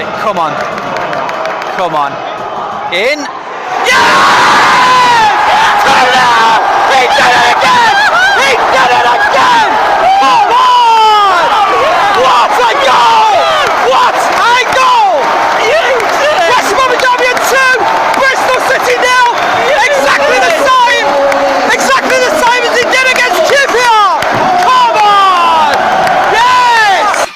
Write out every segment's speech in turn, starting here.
Right, come on. Come on. In. Yes! He did it again! He did it again! Come on! What a goal! What a goal! West Bromwich Albion 2, Bristol City 0. Exactly the same! Exactly the same as he did against QPR! Come on! Yes!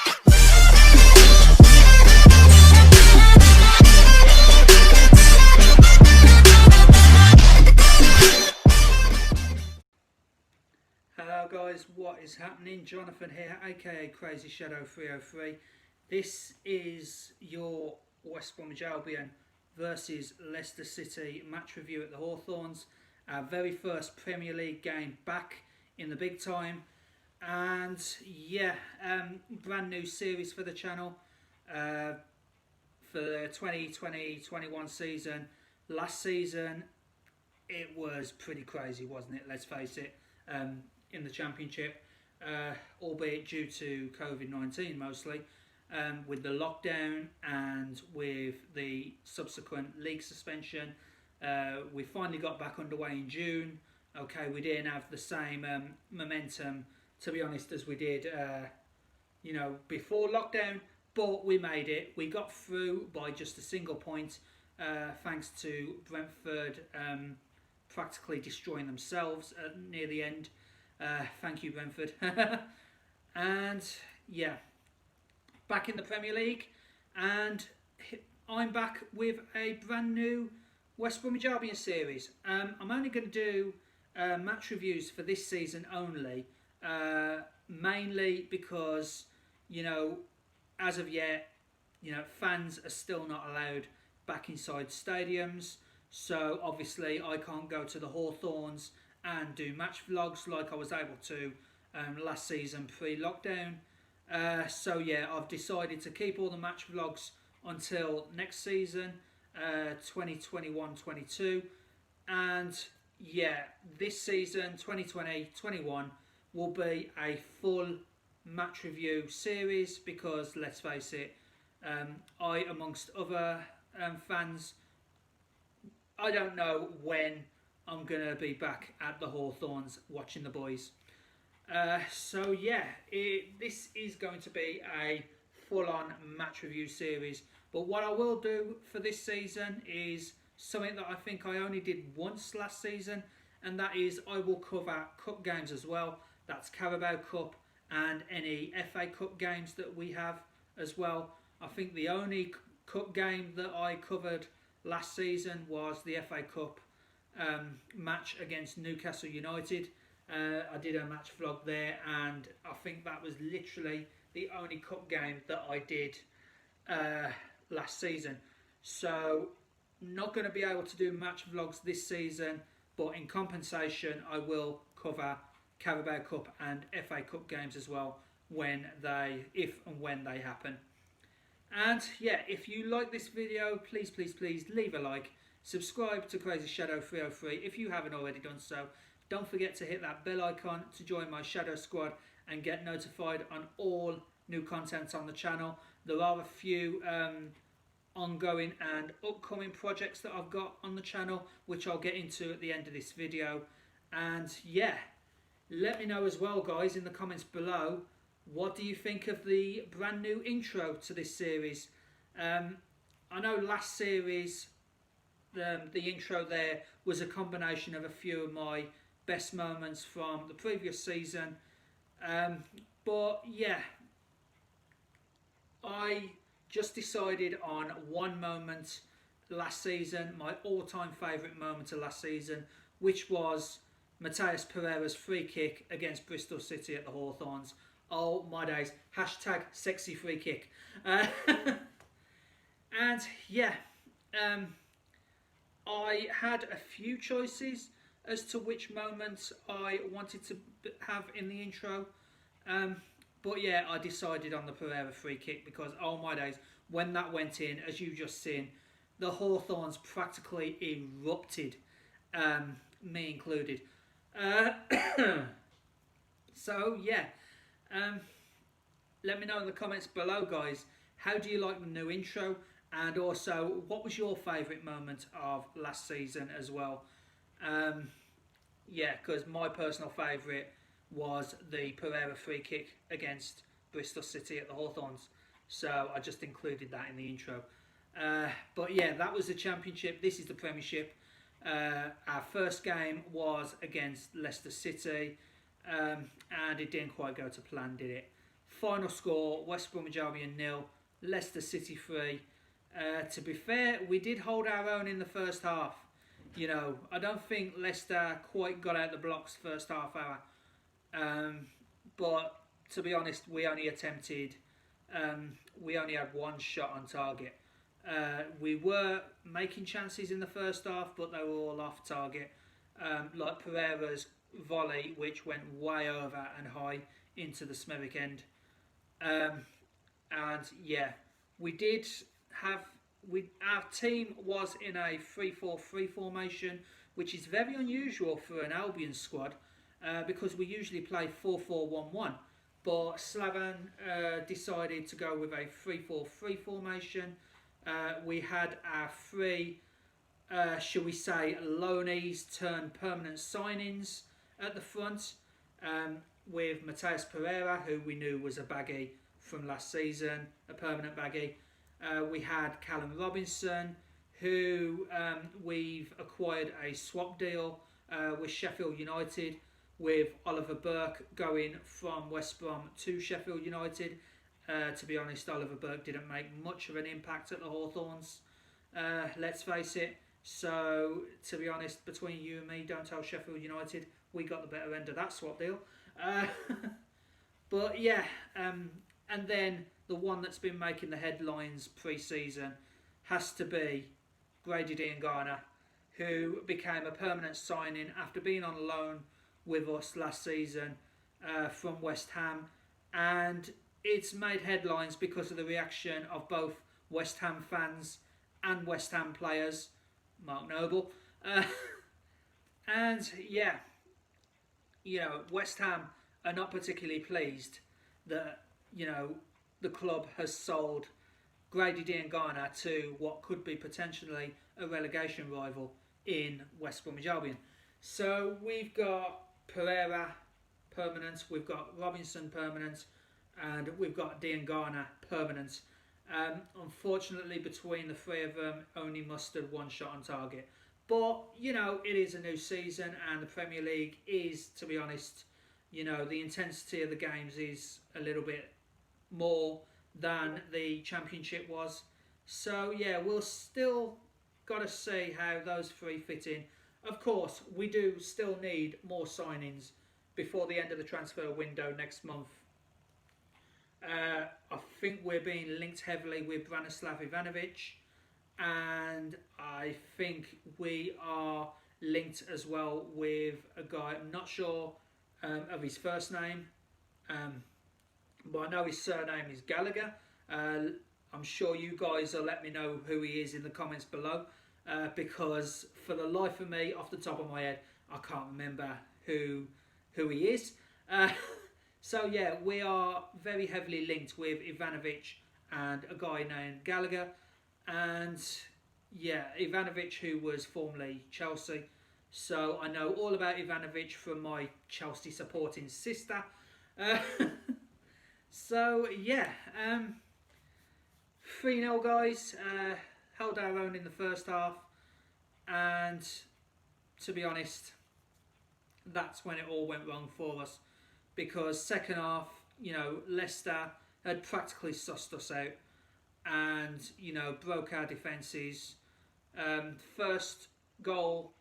Hello guys, what is happening? Jonathan here, aka Crazy Shadow 303. This is your West Bromwich Albion versus Leicester City match review at the Hawthorns. Our very first Premier League game back in the big time. And yeah, brand new series for the channel for the 2020-21 season. Last season it was pretty crazy, wasn't it? Let's face it. In the Championship, albeit due to COVID-19 mostly, with the lockdown and with the subsequent league suspension. We finally got back underway in June. Okay, we didn't have the same momentum, to be honest, as we did before lockdown, but we made it. We got through by just a single point, thanks to Brentford practically destroying themselves near the end. Thank you, Brentford. And yeah, back in the Premier League, and I'm back with a brand new West Bromwich Albion series. I'm only going to do match reviews for this season only, mainly because, as of yet, fans are still not allowed back inside stadiums. So obviously I can't go to the Hawthorns and do match vlogs like I was able to last season pre-lockdown. So yeah, I've decided to keep all the match vlogs until next season, 2021-22. And yeah, this season, 2020-21, will be a full match review series because, let's face it, I, amongst other fans, I don't know when I'm going to be back at the Hawthorns watching the boys. So yeah, this is going to be a full-on match review series. But what I will do for this season is something that I think I only did once last season, and that is I will cover cup games as well. That's Carabao Cup and any FA Cup games that we have as well. I think the only cup game that I covered last season was the FA Cup match against Newcastle United. I did a match vlog there, and I think that was literally the only cup game that I did last season. So not going to be able to do match vlogs this season, but in compensation I will cover Carabao Cup and FA Cup games as well if and when they happen. And yeah, if you like this video, please leave a like. Subscribe to Crazy Shadow 303 if you haven't already done so. Don't forget to hit that bell icon to join my Shadow Squad and get notified on all new content on the channel. There are a few ongoing and upcoming projects that I've got on the channel, which I'll get into at the end of this video. And yeah, let me know as well, guys, in the comments below, what do you think of the brand new intro to this series? I know last series, the intro there was a combination of a few of my best moments from the previous season. But yeah, I just decided on one moment last season, my all-time favourite moment of last season, which was Matheus Pereira's free kick against Bristol City at the Hawthorns. Oh my days, hashtag sexy free kick. And yeah, I had a few choices as to which moments I wanted to have in the intro. But yeah, I decided on the Pereira free kick because, oh my days, when that went in, as you just seen, the Hawthorns practically erupted, me included. So yeah, let me know in the comments below, guys, how do you like the new intro, and also what was your favourite moment of last season as well. Yeah, because my personal favourite was the Pereira free kick against Bristol City at the Hawthorns. So I just included that in the intro. But yeah, that was the Championship. This is the Premiership. Our first game was against Leicester City, and it didn't quite go to plan, did it? Final score, West Bromwich Albion 0, Leicester City 3. To be fair, we did hold our own in the first half. You know, I don't think Leicester quite got out the blocks first half hour. But to be honest, we only had one shot on target. We were making chances in the first half, but they were all off target. Like Pereira's volley, which went way over and high into the Smethwick end. And yeah, we did have... our team was in a 3-4-3 formation, which is very unusual for an Albion squad, because we usually play 4-4-1-1. But Slaven decided to go with a 3-4-3 formation. We had our three, shall we say, loanees turned permanent signings at the front, with Mateus Pereira, who we knew was a baggie from last season, a permanent baggie. We had Callum Robinson, who we've acquired a swap deal with Sheffield United, with Oliver Burke going from West Brom to Sheffield United. To be honest, Oliver Burke didn't make much of an impact at the Hawthorns, let's face it. So, to be honest, between you and me, don't tell Sheffield United, we got the better end of that swap deal. But yeah, and then the one that's been making the headlines pre-season has to be Grady Diangana, who became a permanent signing after being on loan with us last season from West Ham. And it's made headlines because of the reaction of both West Ham fans and West Ham players, Mark Noble. And yeah, you know, West Ham are not particularly pleased that, you know, the club has sold Grady Diangana to what could be potentially a relegation rival in West Bromwich Albion. So we've got Pereira permanent, we've got Robinson permanent, and we've got Diangana permanent. Unfortunately, between the three of them, only mustered one shot on target. But, you know, it is a new season, and the Premier League is, to be honest, you know, the intensity of the games is a little bit more than the Championship was. So, yeah, we'll still got to see how those three fit in. Of course, we do still need more signings before the end of the transfer window next month. I think we're being linked heavily with Branislav Ivanovic, and I think we are linked as well with a guy, I'm not sure of his first name, but I know his surname is Gallagher. I'm sure you guys will let me know who he is in the comments below, because for the life of me, off the top of my head, I can't remember who he is. So yeah, we are very heavily linked with Ivanovic and a guy named Gallagher. And yeah, Ivanovic, who was formerly Chelsea. So I know all about Ivanovic from my Chelsea supporting sister. So yeah, 3-0 guys, held our own in the first half. And to be honest, that's when it all went wrong for us. Because second half, you know, Leicester had practically sussed us out and, you know, broke our defences. First goal,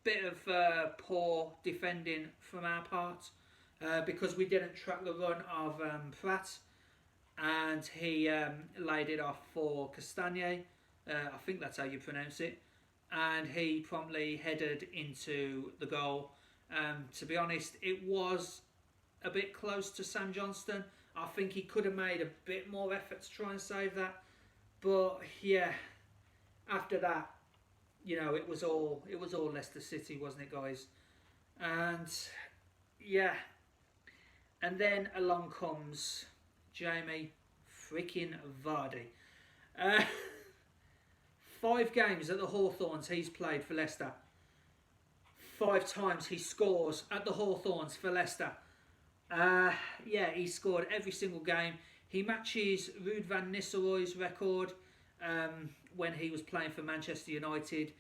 bit of poor defending from our part, because we didn't track the run of Pratt, and he laid it off for Castagne. I think that's how you pronounce it. And he promptly headed into the goal. To be honest, it was a bit close to Sam Johnston. I think he could have made a bit more effort to try and save that. But yeah, after that, you know, it was all Leicester City, wasn't it, guys? And yeah, and then along comes Jamie freaking Vardy. 5 games at the Hawthorns he's played for Leicester. 5 times he scores at the Hawthorns for Leicester. Yeah, he scored every single game. He matches Ruud van Nistelrooy's record when he was playing for Manchester United,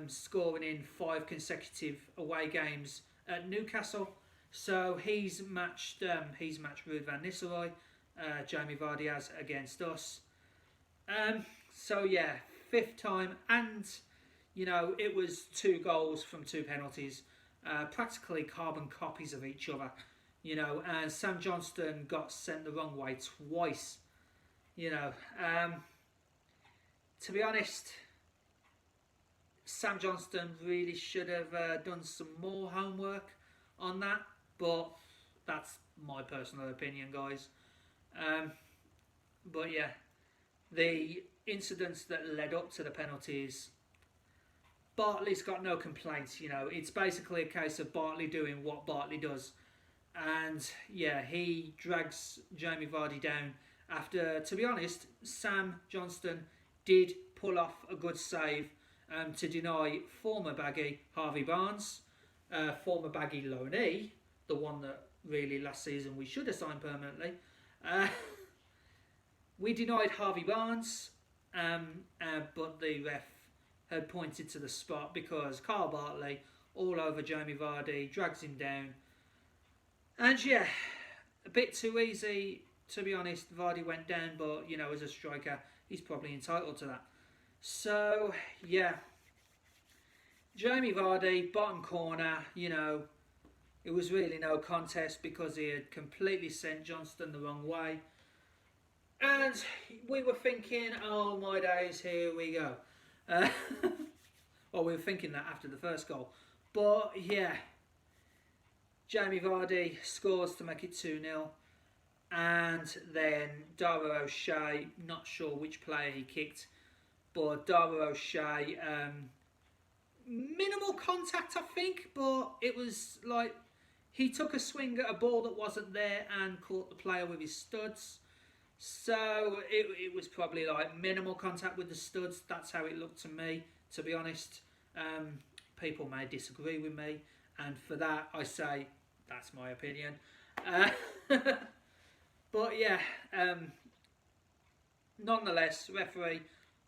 scoring in 5 consecutive away games at Newcastle. So he's matched Ruud van Nistelrooy, Jamie Vardy has against us. So yeah, 5th time, and you know, it was 2 goals from 2 penalties, practically carbon copies of each other. You know, and Sam Johnston got sent the wrong way twice. You know, to be honest, Sam Johnston really should have done some more homework on that, but that's my personal opinion, guys. But yeah, the incidents that led up to the penalties, Bartley's got no complaints. You know, it's basically a case of Bartley doing what Bartley does. And yeah, he drags Jamie Vardy down after, to be honest, Sam Johnston did pull off a good save to deny former Baggie Harvey Barnes, former Baggie loanee, the one that really last season we should have signed permanently. We denied Harvey Barnes, but the ref had pointed to the spot because Carl Bartley, all over Jamie Vardy, drags him down. And yeah, a bit too easy, to be honest. Vardy went down, but you know, as a striker, he's probably entitled to that. So yeah, Jamie Vardy, bottom corner, you know, it was really no contest because he had completely sent Johnston the wrong way. And we were thinking, oh my days, here we go. Well, we were thinking that after the first goal. But yeah, Jamie Vardy scores to make it 2-0. And then Dara O'Shea, not sure which player he kicked, but Dara O'Shea, minimal contact I think, but it was like he took a swing at a ball that wasn't there and caught the player with his studs. So it was probably like minimal contact with the studs. That's how it looked to me, to be honest. People may disagree with me, and for that I say that's my opinion. But yeah, nonetheless, referee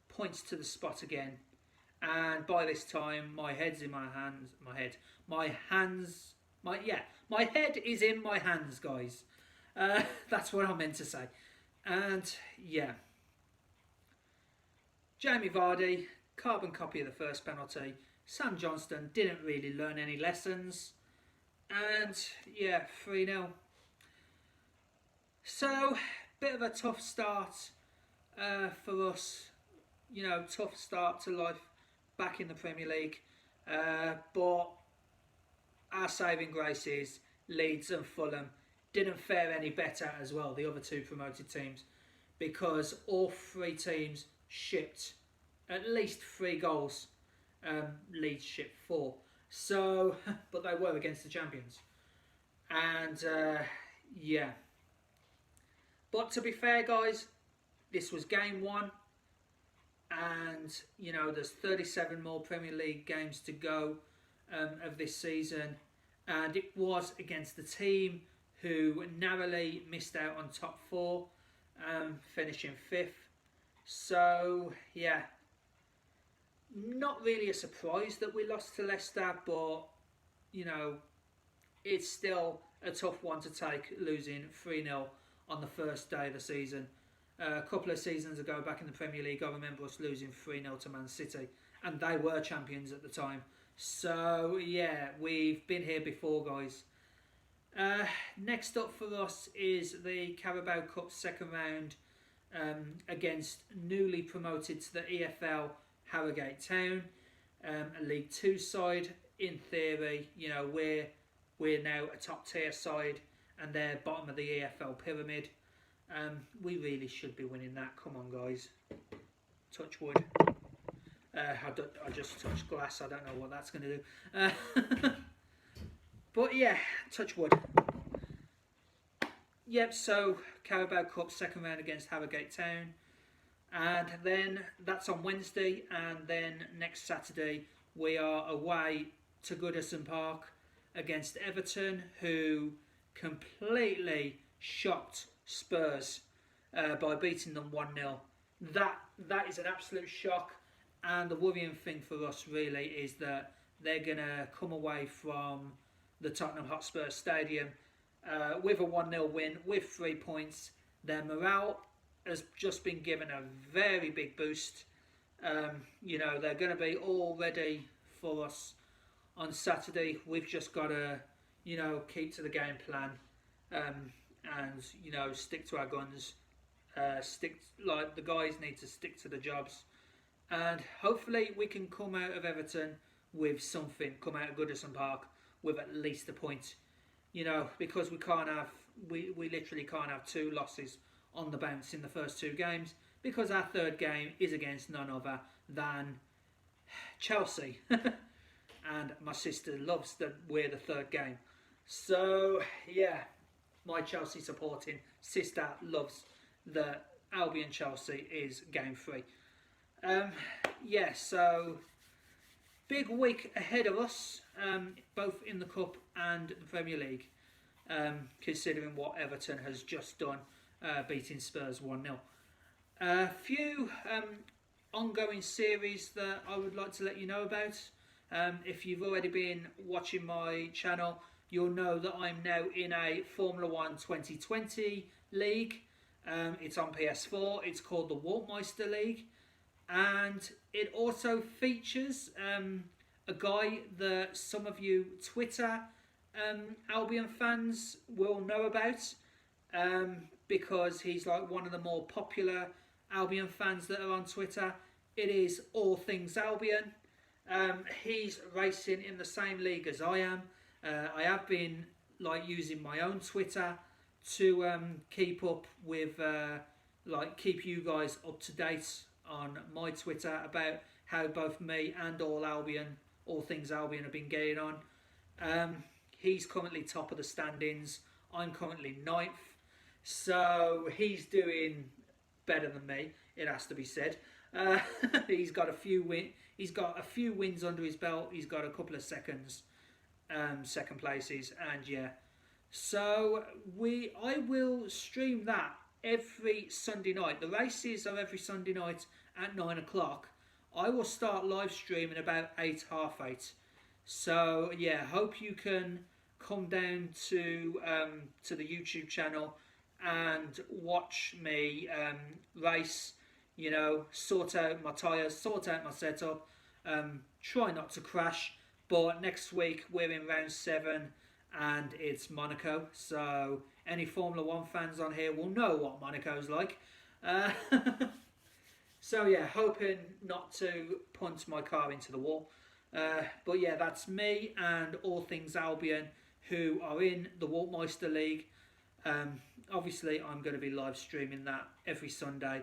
points to the spot again, and by this time my head's in my hands. My head is in my hands, guys. That's what I meant to say. And yeah, Jamie Vardy, carbon copy of the first penalty. Sam Johnston didn't really learn any lessons, and yeah, 3-0. So, bit of a tough start for us. You know, tough start to life back in the Premier League. But our saving grace is Leeds and Fulham didn't fare any better as well, the other 2 promoted teams, because all 3 teams shipped at least 3 goals. Leeds shipped 4. So, but they were against the champions. And yeah. But to be fair, guys, this was game 1. And, you know, there's 37 more Premier League games to go of this season. And it was against the team who narrowly missed out on top 4, finishing 5th. So, yeah, not really a surprise that we lost to Leicester, but, you know, it's still a tough one to take, losing 3-0 on the first day of the season. A couple of seasons ago, back in the Premier League, I remember us losing 3-0 to Man City, and they were champions at the time. So, yeah, we've been here before, guys. Next up for us is the Carabao Cup second round against newly promoted to the EFL Harrogate Town, a League 2 side. In theory, you know, we're now a top tier side and they're bottom of the EFL pyramid. We really should be winning that. Come on, guys. Touch wood. I just touched glass. I don't know what that's going to do. But yeah, touch wood. Yep, so Carabao Cup second round against Harrogate Town. And then that's on Wednesday. And then next Saturday we are away to Goodison Park against Everton, who completely shocked Spurs by beating them 1-0. That is an absolute shock. And the worrying thing for us really is that they're going to come away from the Tottenham Hotspur Stadium with a 1-0 win, with 3 points. Their morale has just been given a very big boost. They're going to be all ready for us on Saturday. We've just got to, keep to the game plan and, stick to our guns. The guys need to stick to the jobs. And hopefully we can come out of Everton with something, come out of Goodison Park with at least a point. Because we literally can't have 2 losses on the bounce in the first 2 games, because our third game is against none other than Chelsea. And my sister loves that we're the third game. So, yeah, my Chelsea supporting sister loves that Albion Chelsea is game 3. So big week ahead of us, both in the Cup and the Premier League, considering what Everton has just done, beating Spurs 1-0. A few ongoing series that I would like to let you know about. If you've already been watching my channel, you'll know that I'm now in a Formula 1 2020 league. It's on PS4. It's called the Waldmeister League. And it also features a guy that some of you Twitter Albion fans will know about, because he's like one of the more popular Albion fans that are on Twitter. It is All Things Albion. He's racing in the same league as I am. I have been using my own Twitter to keep up with, keep you guys up to date on my Twitter about how both me and All Things Albion have been getting on. He's currently top of the standings. I'm currently 9th. So he's doing better than me, it has to be said. He's got a few wins under his belt. He's got a couple of second places, and yeah. So I will stream that every Sunday night. The races are every Sunday night at 9 o'clock. I will start live streaming about 8, half 8. So yeah, hope you can come down to the YouTube channel and watch me race. Sort out my tyres, sort out my setup. Try not to crash. But next week we're in round 7. And it's Monaco, so any Formula 1 fans on here will know what Monaco's like. So yeah, hoping not to punt my car into the wall. But yeah, that's me and All Things Albion, who are in the Waldmeister League. Obviously, I'm going to be live streaming that every Sunday,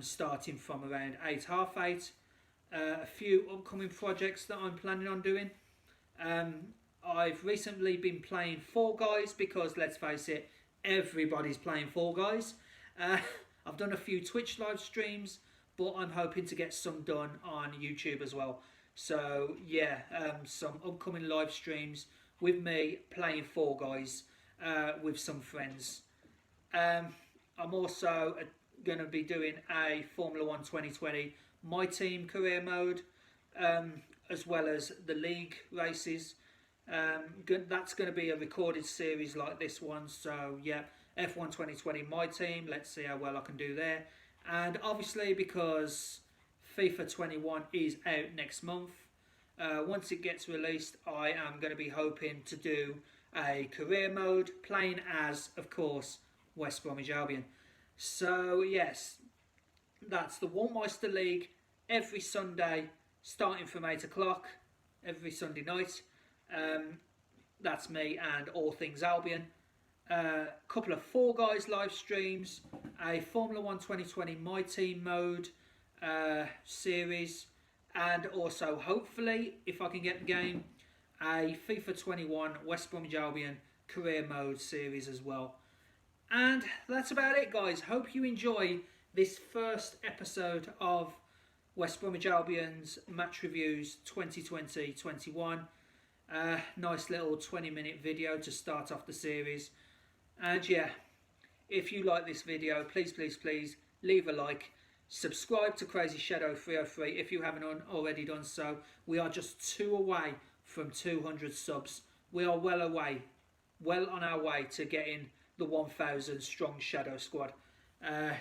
starting from around 8, half 8. A few upcoming projects that I'm planning on doing. I've recently been playing Fall Guys because, let's face it, everybody's playing Fall Guys. I've done a few Twitch live streams, but I'm hoping to get some done on YouTube as well. So yeah, some upcoming live streams with me playing Fall Guys with some friends. I'm also going to be doing a Formula 1 2020 My Team career mode, as well as the league races. That's going to be a recorded series like this one. So yeah, F1 2020 My Team. Let's see how well I can do there. And obviously, because FIFA 21 is out next month, once it gets released, I am going to be hoping to do a career mode, playing as, of course, West Bromwich Albion. So yes, that's the Waldmeister League every Sunday, starting from 8 o'clock every Sunday night. That's me and All Things Albion. Couple of Fall Guys live streams, a Formula 1 2020 My Team mode series, and also, hopefully, if I can get the game, a FIFA 21 West Bromwich Albion career mode series as well. And that's about it, guys. Hope you enjoy this first episode of West Bromwich Albion's Match Reviews 2020-21. Nice little 20-minute video to start off the series. And yeah, if you like this video, please leave a like. Subscribe to Crazy Shadow 303 if you haven't already done so. We are just 2 away from 200 subs. We are well on our way to getting the 1,000 strong Shadow squad.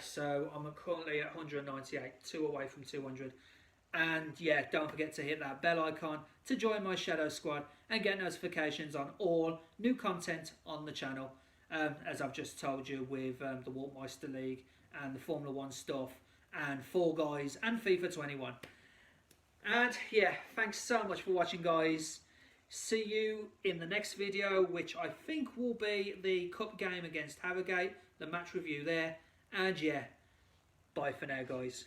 So I'm currently at 198, 2 away from 200. And yeah, don't forget to hit that bell icon to join my Shadow squad and get notifications on all new content on the channel. As I've just told you, with the Waltmeister League and the Formula 1 stuff and Fall Guys and FIFA 21. And yeah, thanks so much for watching, guys. See you in the next video, which I think will be the cup game against Harrogate, the match review there. And yeah, bye for now, guys.